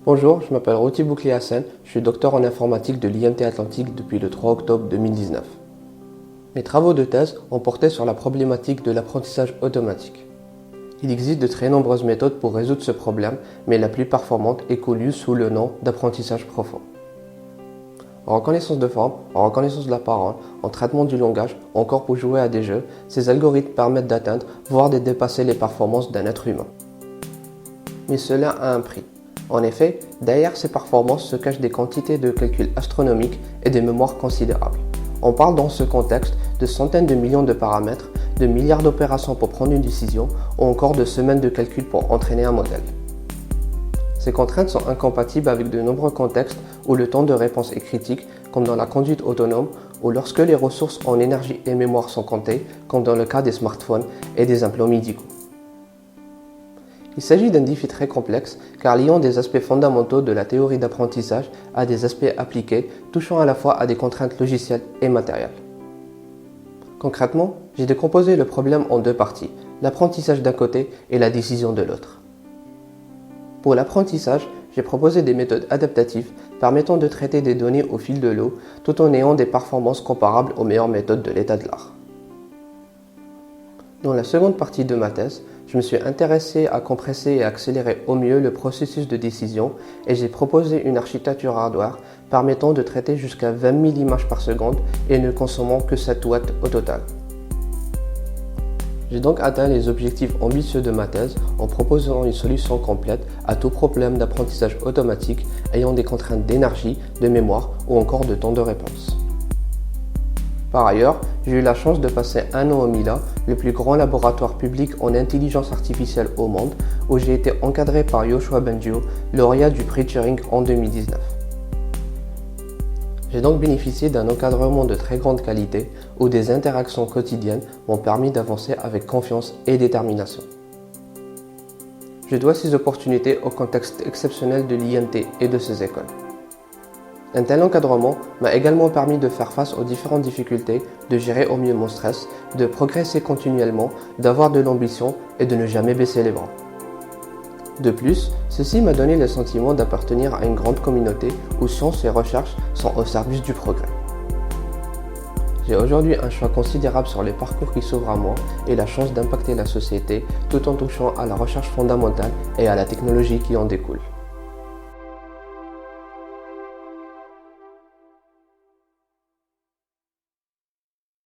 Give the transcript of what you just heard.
Bonjour, je m'appelle Roti Boukli Hassen, je suis docteur en informatique de l'IMT Atlantique depuis le 3 octobre 2019. Mes travaux de thèse ont porté sur la problématique de l'apprentissage automatique. Il existe de très nombreuses méthodes pour résoudre ce problème, mais la plus performante est connue sous le nom d'apprentissage profond. En reconnaissance de forme, en reconnaissance de la parole, en traitement du langage, encore pour jouer à des jeux, ces algorithmes permettent d'atteindre, voire de dépasser les performances d'un être humain. Mais cela a un prix. En effet, derrière ces performances se cachent des quantités de calculs astronomiques et des mémoires considérables. On parle dans ce contexte de centaines de millions de paramètres, de milliards d'opérations pour prendre une décision ou encore de semaines de calcul pour entraîner un modèle. Ces contraintes sont incompatibles avec de nombreux contextes où le temps de réponse est critique, comme dans la conduite autonome ou lorsque les ressources en énergie et mémoire sont comptées, comme dans le cas des smartphones et des implants médicaux. Il s'agit d'un défi très complexe car liant des aspects fondamentaux de la théorie d'apprentissage à des aspects appliqués touchant à la fois à des contraintes logicielles et matérielles. Concrètement, j'ai décomposé le problème en deux parties, l'apprentissage d'un côté et la décision de l'autre. Pour l'apprentissage, j'ai proposé des méthodes adaptatives permettant de traiter des données au fil de l'eau tout en ayant des performances comparables aux meilleures méthodes de l'état de l'art. Dans la seconde partie de ma thèse, je me suis intéressé à compresser et accélérer au mieux le processus de décision et j'ai proposé une architecture hardware permettant de traiter jusqu'à 20 000 images par seconde et ne consommant que 7 watts au total. J'ai donc atteint les objectifs ambitieux de ma thèse en proposant une solution complète à tout problème d'apprentissage automatique ayant des contraintes d'énergie, de mémoire ou encore de temps de réponse. Par ailleurs, j'ai eu la chance de passer un an au Mila, le plus grand laboratoire public en intelligence artificielle au monde, où j'ai été encadré par Yoshua Bengio, lauréat du prix Turing en 2019. J'ai donc bénéficié d'un encadrement de très grande qualité, où des interactions quotidiennes m'ont permis d'avancer avec confiance et détermination. Je dois ces opportunités au contexte exceptionnel de l'IMT et de ses écoles. Un tel encadrement m'a également permis de faire face aux différentes difficultés, de gérer au mieux mon stress, de progresser continuellement, d'avoir de l'ambition et de ne jamais baisser les bras. De plus, ceci m'a donné le sentiment d'appartenir à une grande communauté où science et recherche sont au service du progrès. J'ai aujourd'hui un choix considérable sur les parcours qui s'ouvrent à moi et la chance d'impacter la société tout en touchant à la recherche fondamentale et à la technologie qui en découle.